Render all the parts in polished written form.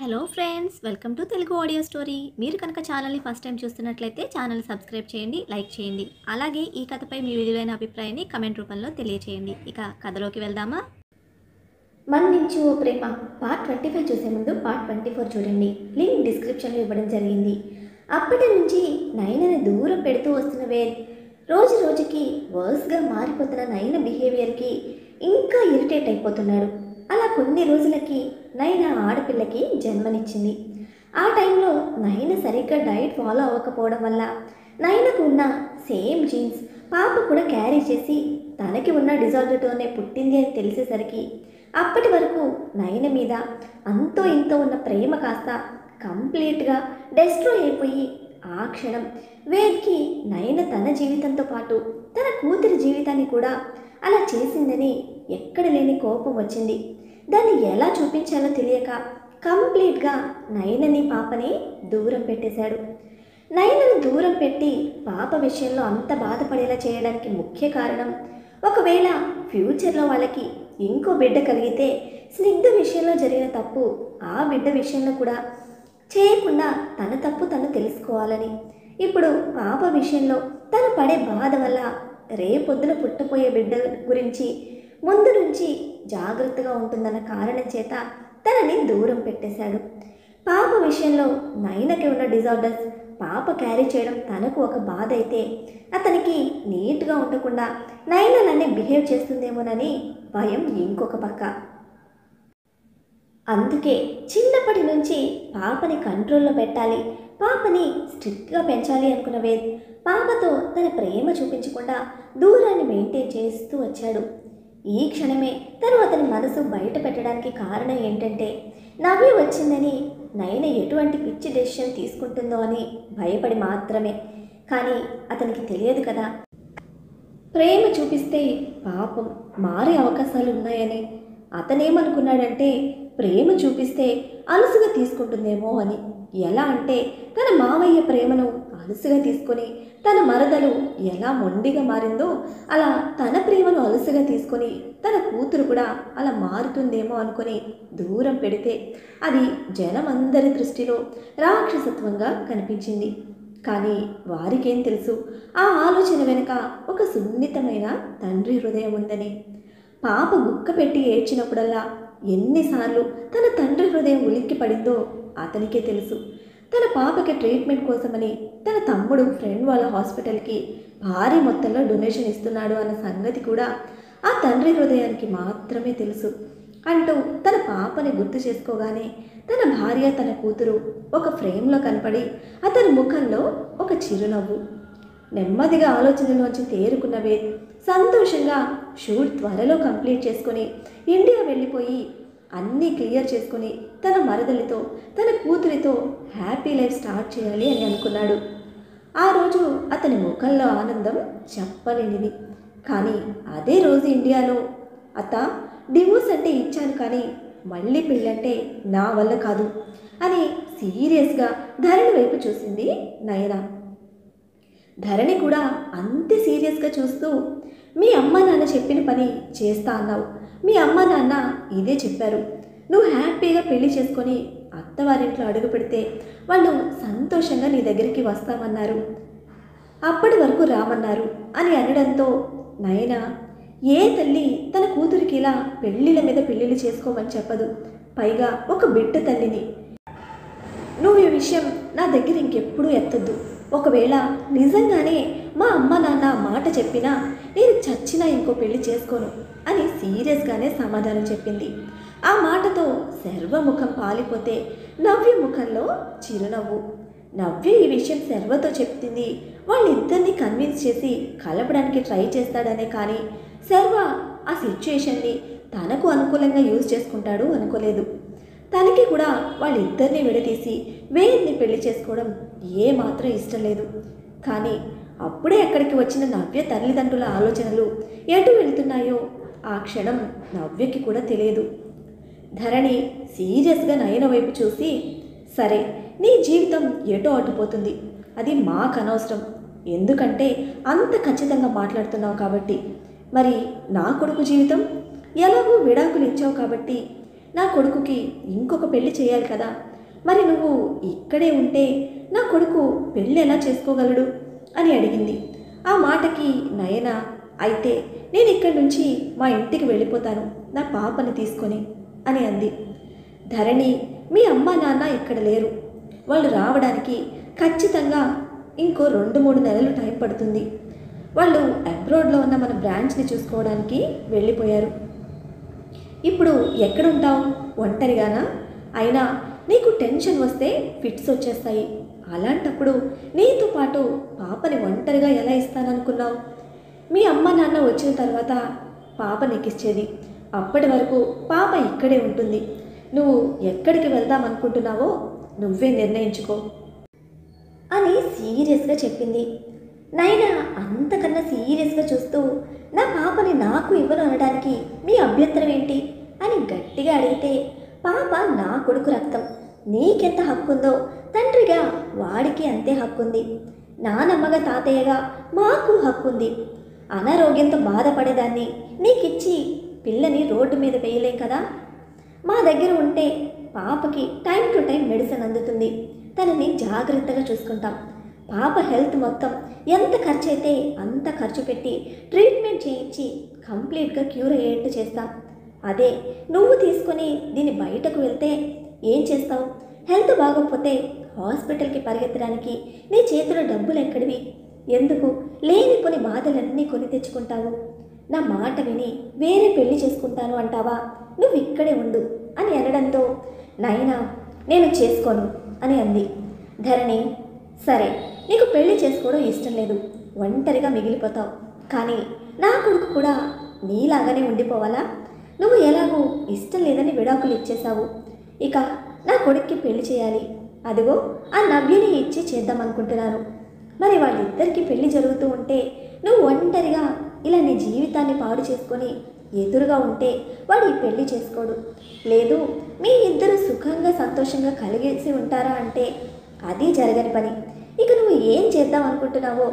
Hello friends, welcome to Telugu audio story. మీరు కనుక ఛానల్ని ఫస్ట్ టైం చూస్తున్నట్లయితే ఛానల్ సబ్స్క్రైబ్ చేయండి, లైక్ చేయండి. అలాగే ఈ కథపై మీ విలువైన అభిప్రాయాన్ని కమెంట్ రూపంలో తెలియచేయండి. ఇక కథలోకి వెళ్దామా? మన్నించు ఓ ప్రేమ పార్ట్ 25 చూసే ముందు పార్ట్ 24 చూడండి. లింక్ డిస్క్రిప్షన్లో ఇవ్వడం జరిగింది. అప్పటి నుంచి నయనని దూరం పెడుతూ వస్తున్న వేల్ రోజు రోజుకి వర్స్గా మారిపోతున్న నయన బిహేవియర్కి ఇంకా ఇరిటేట్ అయిపోతున్నాడు. అలా కొన్ని రోజులకి నయన ఆడపిల్లకి జన్మనిచ్చింది. ఆ టైంలో నయన సరిగ్గా డైట్ ఫాలో అవ్వకపోవడం వల్ల నయనకు ఉన్న సేమ్ జీన్స్ పాప కూడా క్యారీ చేసి తనకి ఉన్న డిజార్డర్తోనే పుట్టింది అని తెలిసేసరికి అప్పటి వరకు నయన మీద అంతో ఇంతో ఉన్న ప్రేమ కాస్త కంప్లీట్గా డెస్ట్రాయ్ అయిపోయి ఆ క్షణం వేద్కి నయన తన జీవితంతో పాటు తన కూతురి జీవితాన్ని కూడా అలా చేసిందని ఎక్కడ లేని కోపం వచ్చింది. దాన్ని ఎలా చూపించాలో తెలియక కంప్లీట్గా నయనని పాపని దూరం పెట్టేశాడు. నయనని దూరం పెట్టి పాప విషయంలో అంత బాధపడేలా చేయడానికి ముఖ్య కారణం, ఒకవేళ ఫ్యూచర్లో వాళ్ళకి ఇంకో బిడ్డ కలిగితే స్నిగ్ధ విషయంలో జరిగిన తప్పు ఆ బిడ్డ విషయంలో కూడా చేయకుండా తన తప్పు తను తెలుసుకోవాలని. ఇప్పుడు పాప విషయంలో తను పడే బాధ వల్ల రేపొద్దున పుట్టపోయే బిడ్డ గురించి ముందు నుంచి జాగ్రత్తగా ఉంటుందన్న కారణం చేత తనని దూరం పెట్టేశాడు. పాప విషయంలో నయనకి ఉన్న డిజార్డర్స్ పాప క్యారీ చేయడం తనకు ఒక బాధ అయితే, అతనికి నీట్గా ఉండకుండా నయనని బిహేవ్ చేస్తుందేమోనని భయం ఇంకొక పక్క. అందుకే చిన్నప్పటి నుంచి పాపని కంట్రోల్లో పెట్టాలి, పాపని స్ట్రిక్ట్గా పెంచాలి అనుకున్న వేద్ పాపతో తన ప్రేమ చూపించకుండా దూరాన్ని మెయింటైన్ చేస్తూ వచ్చాడు. ఈ క్షణమే తను అతని మనసు బయట పెట్టడానికి కారణం ఏంటంటే, నవ్వి వచ్చిందని నయన ఎటువంటి పిచ్చి డెసిషన్ తీసుకుంటుందో అని భయపడి మాత్రమే. కానీ అతనికి తెలియదు కదా, ప్రేమ చూపిస్తే పాపం మారే అవకాశాలు ఉన్నాయని. అతనేమనుకున్నాడంటే ప్రేమ చూపిస్తే అలుసుగా తీసుకుంటుందేమో అని. ఎలా అంటే తన మామయ్య ప్రేమను అలుసుగా తీసుకొని తన మరదలు ఎలా మొండిగా మారిందో అలా తన ప్రేమను అలుసుగా తీసుకొని తన కూతురు కూడా అలా మారుతుందేమో అనుకొని దూరం పెడితే అది జనమందరి దృష్టిలో రాక్షసత్వంగా కనిపించింది. కానీ వారికేం తెలుసు, ఆ ఆలోచన వెనుక ఒక సున్నితమైన తండ్రి హృదయం ఉందని. పాప గుక్క పెట్టి ఏడ్చినప్పుడల్లా ఎన్నిసార్లు తన తండ్రి హృదయం ఉలిక్కి పడిందో అతనికే తెలుసు. తన పాపకి ట్రీట్మెంట్ కోసమని తన తమ్ముడు ఫ్రెండ్ వాళ్ళ హాస్పిటల్కి భారీ మొత్తంలో డొనేషన్ ఇస్తున్నాడు అన్న సంగతి కూడా ఆ తండ్రి హృదయానికి మాత్రమే తెలుసు. అంటూ తన పాపని గుర్తు చేసుకోగానే తన భార్య తన కూతురు ఒక ఫ్రేమ్లో కనపడి అతని ముఖంలో ఒక చిరునవ్వు. నెమ్మదిగా ఆలోచనలోంచి తేరుకున్న వేద్ సంతోషంగా షూట్ త్వరలో కంప్లీట్ చేసుకొని ఇండియా వెళ్ళిపోయి అన్నీ క్లియర్ చేసుకొని తన మరదలితో తన కూతురితో హ్యాపీ లైఫ్ స్టార్ట్ చేయాలి అని అనుకున్నాడు. ఆ రోజు అతని ముఖంలో ఆనందం చెప్పలేనిది. కానీ అదే రోజు ఇండియాలో, అత్త డివోర్స్ అంటే ఇచ్చాను కానీ మళ్ళీ పెళ్ళంటే నా వల్ల కాదు అని సీరియస్గా ధరణి వైపు చూసింది నయన. ధరణి కూడా అంతే సీరియస్గా చూస్తూ, మీ అమ్మ నాన్న చెప్పిన పని చేస్తా అన్నావు, మీ అమ్మ నాన్న ఇదే చెప్పారు, నువ్వు హ్యాపీగా పెళ్లి చేసుకొని అత్తవారింట్లో అడుగు పెడితే వాళ్ళు సంతోషంగా నీ దగ్గరికి వస్తామన్నారు, అప్పటి వరకు రామన్నారు అని అనడంతో నయన, ఏ తల్లి తన కూతురికి ఇలా పెళ్ళిళ్ళ మీద పెళ్ళిళ్ళు చేసుకోమని చెప్పదు, పైగా ఒక బిడ్డ తల్లిని, నువ్వు ఈ విషయం నా దగ్గర ఇంకెప్పుడూ ఎత్తద్దు, ఒకవేళ నిజంగానే మా అమ్మ నాన్న మాట చెప్పినా నేను చచ్చినా ఇంకో పెళ్లి చేసుకోను అని సీరియస్గానే సమాధానం చెప్పింది. ఆ మాటతో శర్వముఖం పాలిపోతే నవ్య ముఖంలో చిరునవ్వు. నవ్య ఈ విషయం శర్వతో చెప్తుంది వాళ్ళిద్దరినీ కన్విన్స్ చేసి కలపడానికి ట్రై చేస్తాడనే, కానీ శర్వ ఆ సిచ్యుయేషన్ని తనకు అనుకూలంగా యూజ్ చేసుకుంటాడు అనుకోలేదు. తనకి కూడా వాళ్ళిద్దరినీ విడదీసి వేద్ని పెళ్లి చేసుకోవడం ఏమాత్రం ఇష్టం లేదు. కానీ అప్పుడే అక్కడికి వచ్చిన నవ్య తల్లిదండ్రుల ఆలోచనలు ఎటు వెళ్తున్నాయో ఆ క్షణం నవ్యకి కూడా తెలియదు. ధరణి సీరియస్గా నయన వైపు చూసి, సరే నీ జీవితం ఎటో అటుపోతుంది, అది మాకు అనవసరం, ఎందుకంటే అంత ఖచ్చితంగా మాట్లాడుతున్నావు కాబట్టి. మరి నా కొడుకు జీవితం ఎలాగో విడాకులు ఇచ్చావు కాబట్టి నా కొడుకుకి ఇంకొక పెళ్లి చేయాలి కదా, మరి నువ్వు ఇక్కడే ఉంటే నా కొడుకు పెళ్ళి ఎలా చేసుకోగలడు అని అడిగింది. ఆ మాటకి నయన, అయితే నేను ఇక్కడి నుంచి మా ఇంటికి వెళ్ళిపోతాను నా పాపని తీసుకొని అని అంది. ధరణి, మీ అమ్మ నాన్న ఇక్కడ లేరు, వాళ్ళు రావడానికి ఖచ్చితంగా ఇంకో 2-3 నెలలు టైం పడుతుంది. వాళ్ళు అబ్రాడ్లో ఉన్న మన బ్రాంచ్ని చూసుకోవడానికి వెళ్ళిపోయారు. ఇప్పుడు ఎక్కడుంటావు, ఒంటరిగానా? అయినా నీకు టెన్షన్ వస్తే ఫిట్స్ వచ్చేస్తాయి. అలాంటప్పుడు నీతో పాటు పాపని ఒంటరిగా ఎలా ఇస్తాననుకున్నావు? మీ అమ్మ నాన్న వచ్చిన తర్వాత పాప నీకు ఇచ్చేది. అప్పటి వరకు పాప ఇక్కడే ఉంటుంది. నువ్వు ఎక్కడికి వెళ్దాం అనుకుంటున్నావో నువ్వే నిర్ణయించుకో అని సీరియస్గా చెప్పింది. నైనా అంతకన్నా సీరియస్గా చూస్తూ, నా పాపని నాకు ఇవ్వను అనడానికి మీ అభ్యంతరం ఏంటి అని గట్టిగా అడిగితే, పాప నా కొడుకు రక్తం, నీకెంత హక్కుందో తండ్రిగా వాడికి అంతే హక్కుంది. నానమ్మగా తాతయ్యగా మాకు హక్కుంది. అనారోగ్యంతో బాధపడేదాన్ని నీకిచ్చి పిల్లని రోడ్డు మీద వేయలేం కదా. మా దగ్గర ఉంటే పాపకి టైం టు టైం మెడిసిన్ అందుతుంది. తనని జాగ్రత్తగా చూసుకుంటాం. పాప హెల్త్ మొత్తం ఎంత ఖర్చు అయితే అంత ఖర్చు పెట్టి ట్రీట్మెంట్ చేయించి కంప్లీట్గా క్యూర్ అయ్యేట్టు చేస్తాం. అదే నువ్వు తీసుకొని దీన్ని బయటకు వెళ్తే ఏం చేస్తావు? హెల్త్ బాగోకపోతే హాస్పిటల్కి పరిగెత్తడానికి నీ చేతిలో డబ్బులు ఎక్కడివి? ఎందుకు లేనిపోని బాధలన్నీ కొని తెచ్చుకుంటావు? నా మాట విని వేరే పెళ్లి చేసుకుంటాను అంటావా? నువ్వు ఇక్కడే ఉండు అని అనడంతో, నైనా నేను చేసుకోను అని అంది. ధరణి, సరే నీకు పెళ్లి చేసుకోవడం ఇష్టం లేదు, ఒంటరిగా మిగిలిపోతావు. కానీ నా కొడుకు కూడా నీలాగానే ఉండిపోవాలా? నువ్వు ఎలాగూ ఇష్టం లేదని విడాకులు ఇచ్చేశావు. ఇక నా కొడుక్కి పెళ్లి చేయాలి. అదిగో ఆ నవ్యని ఇచ్చి చేద్దామనుకుంటున్నాను. మరి వాళ్ళిద్దరికీ పెళ్లి జరుగుతూ ఉంటే నువ్వు ఒంటరిగా ఇలా నీ జీవితాన్ని పాడు చేసుకొని ఎదురుగా ఉంటే వాడు ఈ పెళ్లి చేసుకోడు. లేదు, మీ ఇద్దరు సుఖంగా సంతోషంగా కలిగేసి ఉంటారా అంటే అది జరగని పని. ఇక నువ్వు ఏం చేద్దాం అనుకుంటున్నావో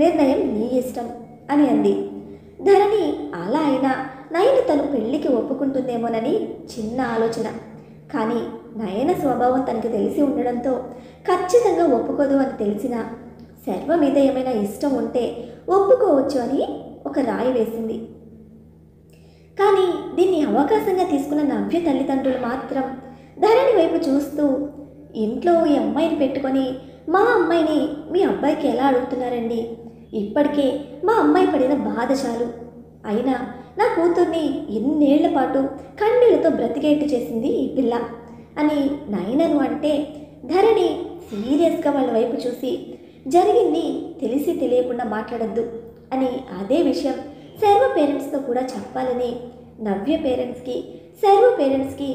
నిర్ణయం నీ ఇష్టం అని అంది. ధరణి అలా అయినా నయన తను పెళ్లికి ఒప్పుకుంటుందేమోనని చిన్న ఆలోచన. కానీ నయన స్వభావం తనకి తెలిసి ఉండడంతో ఖచ్చితంగా ఒప్పుకోదు అని తెలిసినా శర్వ మీద ఏమైనా ఇష్టం ఉంటే ఒప్పుకోవచ్చు అని ఒక రాయి వేసింది. కానీ దీన్ని అవకాశంగా తీసుకున్న నవ్య తల్లిదండ్రులు మాత్రం ధరణి వైపు చూస్తూ, ఇంట్లో ఈ అమ్మాయిని పెట్టుకొని మా అమ్మాయిని మీ అబ్బాయికి ఎలా అడుగుతున్నారండి? ఇప్పటికే మా అమ్మాయి పడిన బాధ చాలు. అయినా నా కూతుర్ని ఎన్నేళ్ల పాటు కన్నీళ్లతో బ్రతికేట్టు చేసింది ఈ పిల్ల అని నయనను అంటే, ధరణి సీరియస్గా వాళ్ళ వైపు చూసి, జరిగింది తెలిసి తెలియకుండా మాట్లాడద్దు అని అదే విషయం శర్వ పేరెంట్స్తో కూడా చెప్పాలని నవ్య పేరెంట్స్కి, శర్వ పేరెంట్స్కి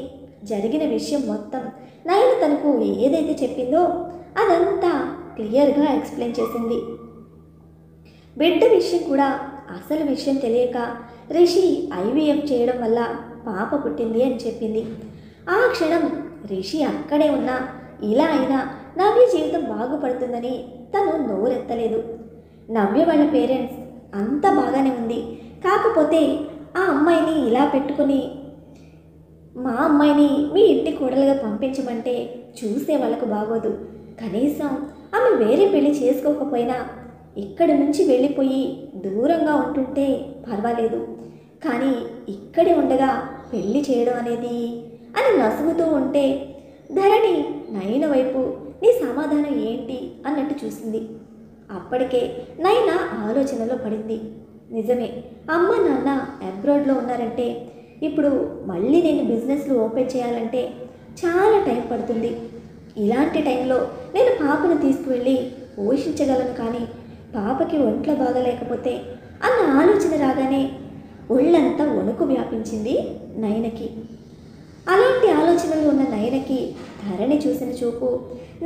జరిగిన విషయం మొత్తం నయన తనకు ఏదైతే చెప్పిందో అదంతా క్లియర్గా ఎక్స్ప్లెయిన్ చేసింది. బిడ్డ విషయం కూడా అసలు విషయం తెలియక రిషి ఐవీఎఫ్ చేయడం వల్ల పాప పుట్టింది అని చెప్పింది. ఆ క్షణం రిషి అక్కడే ఉన్నా ఇలా అయినా నవ్య జీవితం బాగుపడుతుందని తను నోరెత్తలేదు. నవ్య వాళ్ళ పేరెంట్స్ అంతా బాగానే ఉంది, కాకపోతే ఆ అమ్మాయిని ఇలా పెట్టుకుని మా అమ్మాయిని మీ ఇంటి కోడలుగా పంపించమంటే చూసే వాళ్ళకు బాగోదు. కనీసం ఆమె వేరే పెళ్లి చేసుకోకపోయినా ఇక్కడి నుంచి వెళ్ళిపోయి దూరంగా ఉంటుంటే పర్వాలేదు, కానీ ఇక్కడే ఉండగా పెళ్లి చేయడం అనేది అని నసుగుతూ ఉంటే ధరణి నయన వైపు నీ సమాధానం ఏంటి అన్నట్టు చూసింది. అప్పటికే నయన ఆలోచనలో పడింది. నిజమే, అమ్మ నాన్న అబ్రాడ్లో ఉన్నారంటే ఇప్పుడు మళ్ళీ నేను బిజినెస్లు ఓపెన్ చేయాలంటే చాలా టైం పడుతుంది. ఇలాంటి టైంలో నేను పాపను తీసుకువెళ్ళి పోషించగలను, కానీ పాపకి ఒంట్లో బాగలేకపోతే అన్న ఆలోచన రాగానే ఒళ్ళంతా వణుకు వ్యాపించింది నయనకి. అలాంటి ఆలోచనలు ఉన్న నయనకి ధరణి చూసిన చూపు,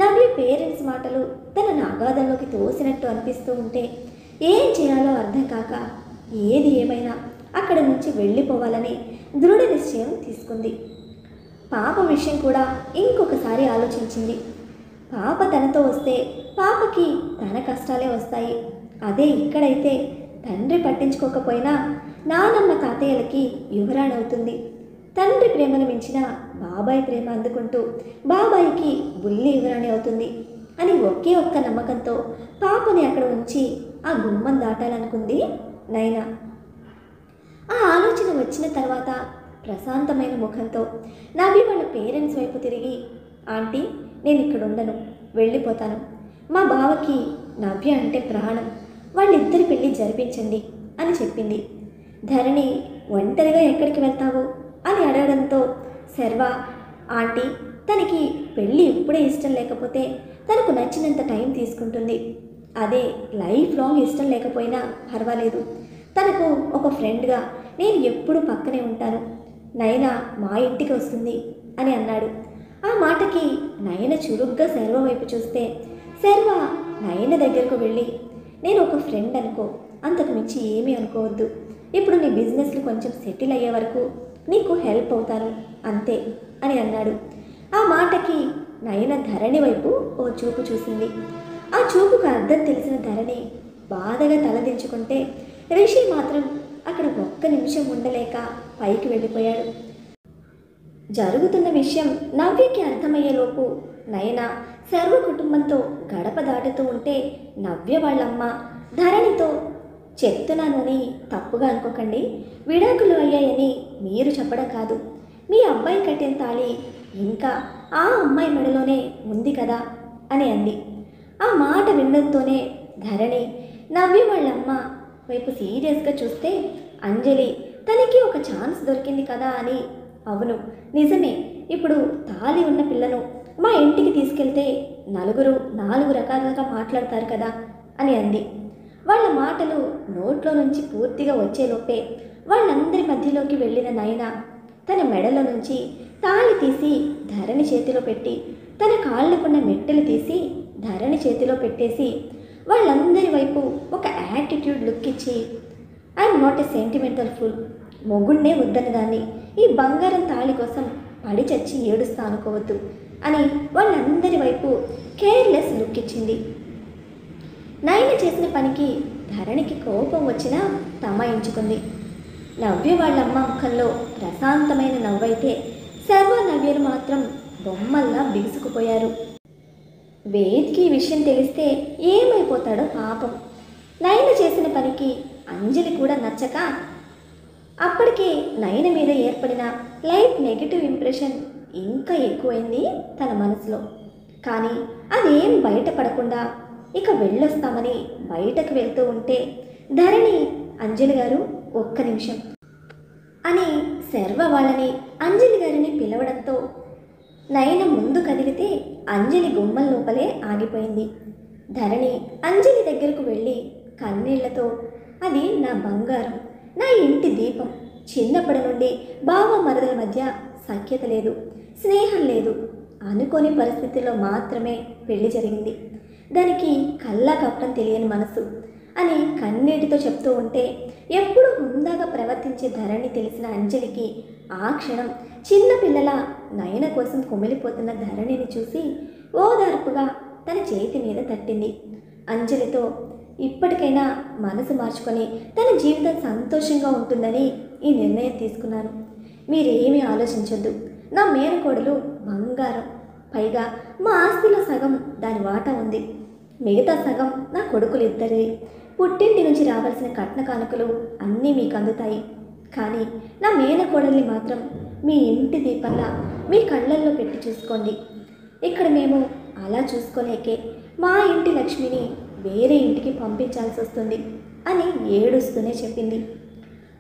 నవ్య పేరెంట్స్ మాటలు తన అగాధంలోకి తోసినట్టు అనిపిస్తూ ఉంటే ఏం చేయాలో అర్థం కాక ఏది ఏమైనా అక్కడి నుంచి వెళ్ళిపోవాలని దృఢ నిశ్చయం తీసుకుంది. పాప విషయం కూడా ఇంకొకసారి ఆలోచించింది. పాప తనతో వస్తే పాపకి తన కష్టాలే వస్తాయి. అదే ఇక్కడైతే తండ్రి పట్టించుకోకపోయినా నానమ్మ తాతయ్యలకి యువరాణవుతుంది. తండ్రి ప్రేమను మించిన బాబాయ్ ప్రేమ అందుకుంటూ బాబాయికి బుల్లి యువరాణి అవుతుంది అని ఒకే ఒక్క నమ్మకంతో పాపని అక్కడ ఉంచి ఆ గుమ్మం దాటాలనుకుంది నైనా. ఆ ఆలోచన వచ్చిన తర్వాత ప్రశాంతమైన ముఖంతో నవ్వి వాళ్ళ పేరెంట్స్ వైపు తిరిగి, ఆంటీ, నేను ఇక్కడ ఉండను, వెళ్ళిపోతాను. మా బావకి నవ్య అంటే ప్రాణం, వాళ్ళిద్దరి పెళ్ళి జరిపించండి అని చెప్పింది. ధరణి ఒంటరిగా ఎక్కడికి వెళ్తావు అని అడగడంతో శర్వ, ఆంటీ, తనకి పెళ్ళి ఇప్పుడే ఇష్టం లేకపోతే తనకు నచ్చినంత టైం తీసుకుంటుంది. అదే లైఫ్ లాంగ్ ఇష్టం లేకపోయినా పర్వాలేదు. తనకు ఒక ఫ్రెండ్గా నేను ఎప్పుడు పక్కనే ఉంటాను. నయన మా ఇంటికి వస్తుంది అని అన్నాడు. ఆ మాటకి నయన చురుగ్గా శర్వ వైపు చూస్తే శర్వ నయన దగ్గరకు వెళ్ళి, నేను ఒక ఫ్రెండ్ అనుకో, అంతకు మించి ఏమీ అనుకోవద్దు. ఇప్పుడు నీ బిజినెస్లు కొంచెం సెటిల్ అయ్యే వరకు నీకు హెల్ప్ అవుతాను అంతే అని అన్నాడు. ఆ మాటకి నయన ధరణి వైపు ఓ చూపు చూసింది. ఆ చూపుకు అర్థం తెలిసిన ధరణి బాధగా తలదించుకుంటే రిషి మాత్రం అక్కడ ఒక్క నిమిషం ఉండలేక పైకి వెళ్ళిపోయాడు. జరుగుతున్న విషయం నవ్యకి అర్థమయ్యేలోపు నయన సర్వ కుటుంబంతో గడప దాటుతూ ఉంటే నవ్య వాళ్ళమ్మ ధరణితో, చెప్తున్నాను అని తప్పుగా అనుకోకండి, విడాకులు అయ్యాయని మీరు చెప్పడం కాదు, మీ అబ్బాయి కట్టిన తాళి ఇంకా ఆ అమ్మాయి మెడలోనే ఉంది కదా అని అంది. ఆ మాట వినడంతోనే ధరణి నవ్య వాళ్ళమ్మ వైపు సీరియస్గా చూస్తే అంజలి తనకి ఒక ఛాన్స్ దొరికింది కదా అని, అవును నిజమే, ఇప్పుడు తాళి ఉన్న పిల్లను మా ఇంటికి తీసుకెళ్తే నలుగురు నాలుగు రకాలుగా మాట్లాడతారు కదా అని అంది. వాళ్ళ మాటలు నోట్లో నుంచి పూర్తిగా వచ్చేలోపే వాళ్ళందరి మధ్యలోకి వెళ్ళిన నయన తన మెడలో నుంచి తాళి తీసి ధరణి చేతిలో పెట్టి, తన కాళ్ళకున్న మెట్టెలు తీసి ధరణి చేతిలో పెట్టేసి వాళ్ళందరి వైపు ఒక యాటిట్యూడ్ లుక్ ఇచ్చి, I'm not a sentimental fool, మొగుణ్ణే వద్దన్న దాన్ని ఈ బంగారం తాళి కోసం పడి చచ్చి ఏడుస్తా అనుకోవద్దు అని వాళ్ళందరి వైపు కేర్లెస్ లుక్ ఇచ్చింది. నయన చేసిన పనికి ధరణికి కోపం వచ్చినా తమాయించుకుంది. నవ్య వాళ్ళమ్మ ముఖంలో ప్రశాంతమైన నవ్వైతే సర్వ నవ్యలు మాత్రం బొమ్మల్లా బిగుసుకుపోయారు. వేద్కి ఈ విషయం తెలిస్తే ఏమైపోతాడో పాపం. నయన చేసిన పనికి అంజలి కూడా నచ్చక అప్పటికే నయన మీద ఏర్పడిన లైట్ నెగిటివ్ ఇంప్రెషన్ ఇంకా ఎక్కువైంది తన మనసులో. కానీ అదేం బయటపడకుండా ఇక వెళ్ళొస్తామని బయటకు వెళ్తూ ఉంటే ధరణి, అంజలి గారు ఒక్క నిమిషం అని శర్వ వాళ్ళని అంజలి గారిని పిలవడంతో నయన ముందు కదిలితే అంజలి గుమ్మం లోపలే ఆగిపోయింది. ధరణి అంజలి దగ్గరకు వెళ్ళి కన్నీళ్లతో, అది నా బంగారం, నా ఇంటి దీపం, చిన్నప్పటి నుండి బావ మరదల మధ్య సఖ్యత లేదు, స్నేహం లేదు, అనుకోని పరిస్థితుల్లో మాత్రమే పెళ్లి జరిగింది, దానికి కల్లా కప్పడం తెలియని మనసు అని కన్నీటితో చెప్తూ ఉంటే ఎప్పుడు హుందాగా ప్రవర్తించే ధరణి తెలిసిన అంజలికి ఆ క్షణం చిన్నపిల్లల నయన కోసం కుమిలిపోతున్న ధరణిని చూసి ఓదార్పుగా తన చేతి మీద తట్టింది. అంజలితో, ఇప్పటికైనా మనసు మార్చుకొని తన జీవితం సంతోషంగా ఉంటుందని ఈ నిర్ణయం తీసుకున్నాను. మీరేమీ ఆలోచించొద్దు. నా మేనకోడలు బంగారం, పైగా మా ఆస్తిలో సగం దాని వాటా ఉంది, మిగతా సగం నా కొడుకులు ఇద్దరివి. పుట్టింటి నుంచి రావాల్సిన కట్న కానుకలు అన్నీ మీకు అందుతాయి. కానీ నా మేనకోడల్ని మాత్రం మీ ఇంటి దీపంలా మీ కళ్ళల్లో పెట్టి చూసుకోండి. ఇక్కడ మేము అలా చూసుకోలేకే మా ఇంటి లక్ష్మిని వేరే ఇంటికి పంపించాల్సి వస్తుంది అని ఏడుస్తూనే చెప్పింది.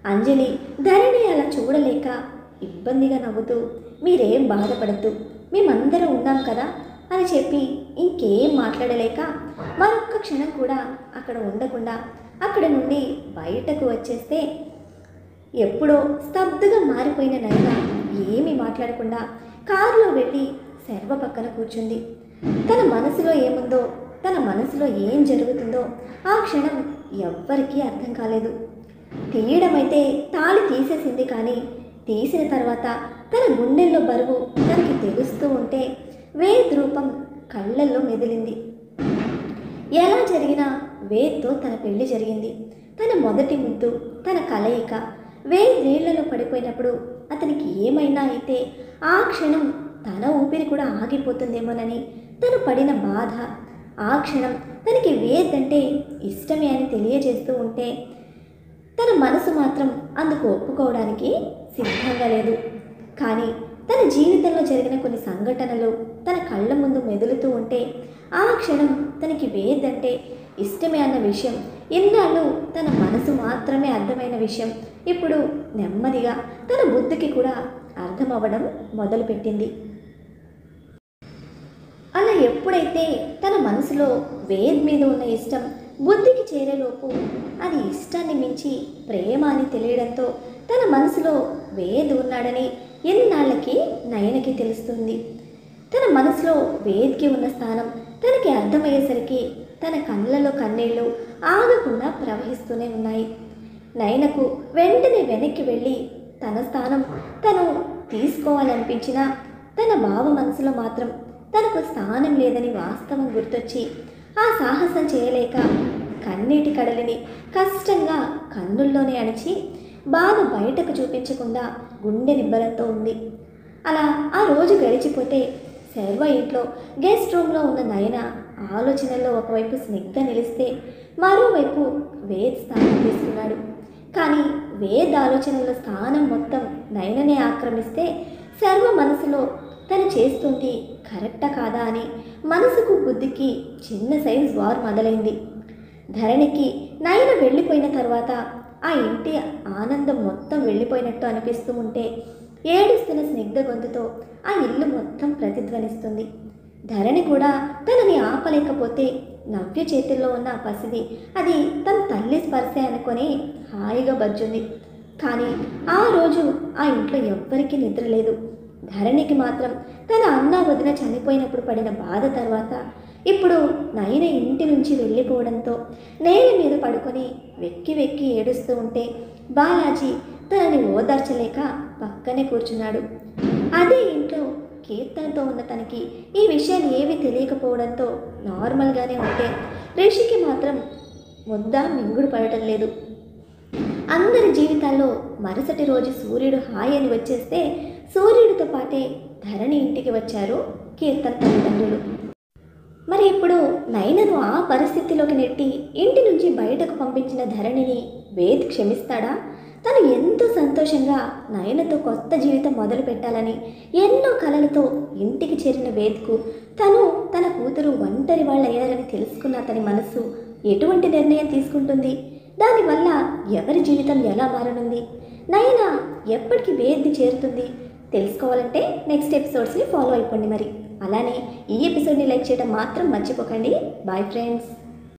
అంజలి ధరణి అలా చూడలేక ఇబ్బందిగా నవ్వుతూ, మీరేం బాధపడద్దు, మేమందరం ఉన్నాం కదా అని చెప్పి ఇంకేం మాట్లాడలేక మరొక్క క్షణం కూడా అక్కడ ఉండకుండా అక్కడ నుండి బయటకు వచ్చేస్తే ఎప్పుడో స్తబ్దుగా మారిపోయిన నయన ఏమీ మాట్లాడకుండా కారులో వెళ్ళి శర్వ పక్కన కూర్చుంది. తన మనసులో ఏముందో, తన మనసులో ఏం జరుగుతుందో ఆ క్షణం ఎవ్వరికీ అర్థం కాలేదు. తీయడమైతే తాళి తీసేసింది, కానీ తీసిన తర్వాత తన గుండెల్లో బరువు తనకి తెలుస్తూ ఉంటే వేద్ రూపం కళ్ళల్లో మెదిలింది. ఎలా జరిగినా వేద్తో తన పెళ్లి జరిగింది. తన మొదటి ముద్దు, తన కలయిక, వేద్ నీళ్లలో పడిపోయినప్పుడు అతనికి ఏమైనా అయితే ఆ క్షణం తన ఊపిరి కూడా ఆగిపోతుందేమోనని తను పడిన బాధ, ఆ క్షణం తనకి వేద్ అంటే ఇష్టమే అని తెలియజేస్తూ ఉంటే తన మనసు మాత్రం అందుకు ఒప్పుకోవడానికి సిద్ధంగా లేదు. కానీ తన జీవితంలో జరిగిన కొన్ని సంఘటనలు తన కళ్ళ ముందు మెదులుతూ ఉంటే ఆ క్షణం తనకి వేద్ అంటే ఇష్టమే అన్న విషయం, ఇన్నాళ్ళు తన మనసు మాత్రమే అర్థమైన విషయం ఇప్పుడు నెమ్మదిగా తన బుద్ధికి కూడా అర్థమవ్వడం మొదలుపెట్టింది. అలా ఎప్పుడైతే తన మనసులో వేద్ మీద ఉన్న ఇష్టం బుద్ధికి చేరేలోపు అది ఇష్టాన్ని మించి ప్రేమ అని తెలియడంతో తన మనసులో వేద్ ఉన్నాడని ఎన్నాళ్ళకి నయనకి తెలుస్తుంది. తన మనసులో వేద్కి ఉన్న స్థానం తనకి అర్థమయ్యేసరికి తన కళ్ళలో కన్నీళ్లు ఆగకుండా ప్రవహిస్తూనే ఉన్నాయి. నయనకు వెంటనే వెనక్కి వెళ్ళి తన స్థానం తను తీసుకోవాలనిపించినా తన బావ మనసులో మాత్రం తనకు స్థానం లేదని వాస్తవం గుర్తొచ్చి ఆ సాహసం చేయలేక కన్నీటి కడలిని కష్టంగా కన్నుల్లోనే అణిచి బాధ బయటకు చూపించకుండా గుండె నిబ్బరంతో ఉంది. అలా ఆ రోజు గడిచిపోతే శర్వ ఇంట్లో గెస్ట్ రూమ్లో ఉన్న నయన ఆలోచనల్లో ఒకవైపు స్నిగ్ధ నిలిస్తే మరోవైపు వేద్ స్థానం తీసుకున్నాడు. కానీ వేద్ ఆలోచనల స్థానం మొత్తం నయననే ఆక్రమిస్తే శర్వ మనసులో తను చేస్తుంది కరెక్టా కాదా అని మనసుకు బుద్ధికి చిన్న సైజ్ వార్ మొదలైంది. ధరణికి నయన వెళ్ళిపోయిన తర్వాత ఆ ఇంటి ఆనందం మొత్తం వెళ్ళిపోయినట్టు అనిపిస్తూ ఉంటే ఏడుస్తున్న స్నిగ్ధ గొంతుతో ఆ ఇల్లు మొత్తం ప్రతిధ్వనిస్తుంది. ధరణి కూడా తనని ఆపలేకపోతే నవ్య చేతుల్లో ఉన్న ఆ పసిది అది తన తల్లి స్పర్శే అనుకొని హాయిగా బజ్జుంది. కానీ ఆ రోజు ఆ ఇంట్లో ఎవ్వరికీ నిద్ర లేదు. ధరణికి మాత్రం తన అన్న వదిన చనిపోయినప్పుడు పడిన బాధ తర్వాత ఇప్పుడు నయన ఇంటి నుంచి వెళ్ళిపోవడంతో నేల మీద పడుకొని వెక్కి వెక్కి ఏడుస్తూ ఉంటే బాలాజీ తనని ఓదార్చలేక పక్కనే కూర్చున్నాడు. అదే ఇంట్లో కీర్తనతో ఉన్న తనకి ఈ విషయాలు ఏవి తెలియకపోవడంతో నార్మల్గానే ఉంటే రిషికి మాత్రం ముద్ద మింగుడు పడటం లేదు. అందరి జీవితాల్లో మరుసటి రోజు సూర్యుడు హాయ్ అని వచ్చేస్తే సూర్యుడితో పాటే ధరణి ఇంటికి వచ్చారు కీర్తన తల్లిదండ్రులు. మరి ఇప్పుడు నయనను ఆ పరిస్థితిలోకి నెట్టి ఇంటి నుంచి బయటకు పంపించిన ధరణిని వేద్ క్షమిస్తాడా? తను ఎంతో సంతోషంగా నయనతో కొత్త జీవితం మొదలు పెట్టాలని ఎన్నో కలలతో ఇంటికి చేరిన వేద్కు తను తన కూతురు ఒంటరి వాళ్ళు అయ్యారని తెలుసుకున్న అతని మనసు ఎటువంటి నిర్ణయం తీసుకుంటుంది? దానివల్ల ఎవరి జీవితం ఎలా మారనుంది? నయన ఎప్పటికి వేద్ని చేరుతుంది? తెలుసుకోవాలంటే నెక్స్ట్ ఎపిసోడ్స్ని ఫాలో అయిపోండి. మరి అలానే ఈ ఎపిసోడ్ని లైక్ చేయడం మాత్రం మర్చిపోకండి. Bye friends.